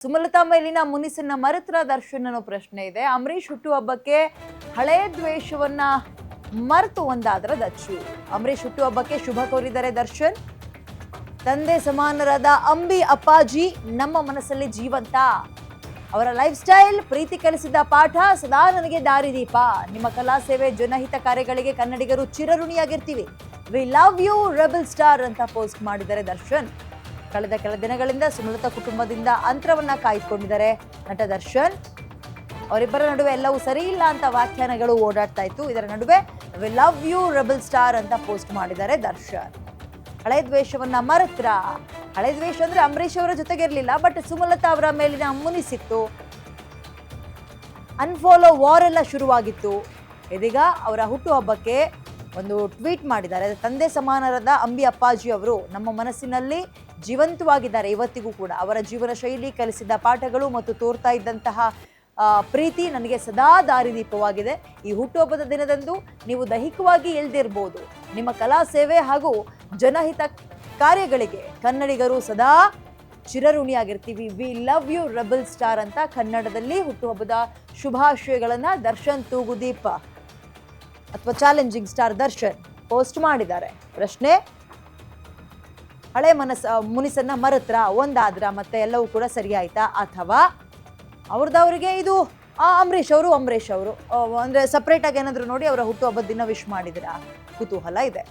ಸುಮಲತಾ ಮೇಲಿನ ಮುನಿಸನ್ನ ಮರೆತ್ರ ದರ್ಶನ್ ಅನ್ನೋ ಪ್ರಶ್ನೆ ಇದೆ. ಅಂಬರೀಷ್ ಹುಟ್ಟುಹಬ್ಬಕ್ಕೆ ಹಳೆ ದ್ವೇಷವನ್ನ ಮರೆತು ಒಂದಾದ್ರ ದಚ್ಚು. ಅಂಬರೀಷ್ ಹುಟ್ಟುಹಬ್ಬಕ್ಕೆ ಶುಭ ಕೋರಿದ್ದಾರೆ ದರ್ಶನ್. ತಂದೆ ಸಮಾನರಾದ ಅಂಬಿ ಅಪ್ಪಾಜಿ ನಮ್ಮ ಮನಸ್ಸಲ್ಲಿ ಜೀವಂತ. ಅವರ ಲೈಫ್ ಸ್ಟೈಲ್, ಪ್ರೀತಿ ಕಲಿಸಿದ ಪಾಠ ಸದಾ ನನಗೆ ದಾರಿದೀಪ. ನಿಮ್ಮ ಕಲಾ ಸೇವೆ, ಜನಹಿತ ಕಾರ್ಯಗಳಿಗೆ ಕನ್ನಡಿಗರು ಚಿರಋಣಿಯಾಗಿರ್ತೀವಿ. We love you rebel star ಅಂತ ಪೋಸ್ಟ್ ಮಾಡಿದ್ದಾರೆ ದರ್ಶನ್. ಕಳೆದ ಕೆಲ ದಿನಗಳಿಂದ ಸುಮಲತಾ ಕುಟುಂಬದಿಂದ ಅಂತರವನ್ನ ಕಾಯ್ದುಕೊಂಡಿದ್ದಾರೆ ನಟ ದರ್ಶನ್. ಅವರಿಬ್ಬರ ನಡುವೆ ಎಲ್ಲವೂ ಸರಿ ಇಲ್ಲ ಅಂತ ವ್ಯಾಖ್ಯಾನಗಳು ಓಡಾಡ್ತಾ ಇತ್ತು. ಇದರ ನಡುವೆ we love you rebel star ಅಂತ ಪೋಸ್ಟ್ ಮಾಡಿದ್ದಾರೆ ದರ್ಶನ್. ಹಳೆ ದ್ವೇಷವನ್ನ ಮರೆತ್ರ. ಹಳೆ ದ್ವೇಷ ಅಂದ್ರೆ ಅಂಬರೀಷ್ ಅವರ ಜೊತೆಗಿರ್ಲಿಲ್ಲ, ಬಟ್ ಸುಮಲತಾ ಅವರ ಮೇಲಿನ ಮುನಿಸಿತ್ತು. ಅನ್ಫಾಲೋ ವಾರ್ ಎಲ್ಲ ಶುರುವಾಗಿತ್ತು. ಇದೀಗ ಅವರ ಹುಟ್ಟುಹಬ್ಬಕ್ಕೆ ಒಂದು ಟ್ವೀಟ್ ಮಾಡಿದ್ದಾರೆ. ತಂದೆ ಸಮಾನರಾದ ಅಂಬಿ ಅಪ್ಪಾಜಿ ಅವರು ನಮ್ಮ ಮನಸ್ಸಿನಲ್ಲಿ ಜೀವಂತವಾಗಿದ್ದಾರೆ ಇವತ್ತಿಗೂ ಕೂಡ. ಅವರ ಜೀವನ ಶೈಲಿ, ಕಲಿಸಿದ ಪಾಠಗಳು ಮತ್ತು ತೋರ್ತಾ ಇದ್ದಂತಹ ಪ್ರೀತಿ ನನಗೆ ಸದಾ ದಾರಿದೀಪವಾಗಿದೆ. ಈ ಹುಟ್ಟುಹಬ್ಬದ ದಿನದಂದು ನೀವು ದೈಹಿಕವಾಗಿ ಇಲ್ದಿರ್ಬೋದು, ನಿಮ್ಮ ಕಲಾ ಸೇವೆ ಹಾಗೂ ಜನಹಿತ ಕಾರ್ಯಗಳಿಗೆ ಕನ್ನಡಿಗರು ಸದಾ ಚಿರಋಣಿಯಾಗಿರ್ತೀವಿ. We love you rebel star ಅಂತ ಕನ್ನಡದಲ್ಲಿ ಹುಟ್ಟುಹಬ್ಬದ ಶುಭಾಶಯಗಳನ್ನ ದರ್ಶನ್ ತೂಗುದೀಪ ಅಥವಾ ಚಾಲೆಂಜಿಂಗ್ ಸ್ಟಾರ್ ದರ್ಶನ್ ಪೋಸ್ಟ್ ಮಾಡಿದ್ದಾರೆ. ಪ್ರಶ್ನೆ, ಹಳೆ ಮುನಿಸನ್ನ ಮರೆತ್ರ, ಒಂದಾದ್ರ, ಮತ್ತೆ ಎಲ್ಲವೂ ಕೂಡ ಸರಿ ಆಯ್ತಾ, ಅಥವಾ ಅವ್ರದವ್ರಿಗೆ ಇದು ಅಂಬರೀಷ್ ಅವರು ಅಂದ್ರೆ ಸಪ್ರೇಟ್ ಆಗಿ ಏನಾದ್ರು ನೋಡಿ ಅವರ ಹುಟ್ಟುಹಬ್ಬದ ದಿನ ವಿಶ್ ಮಾಡಿದ್ರ? ಕುತೂಹಲ ಇದೆ.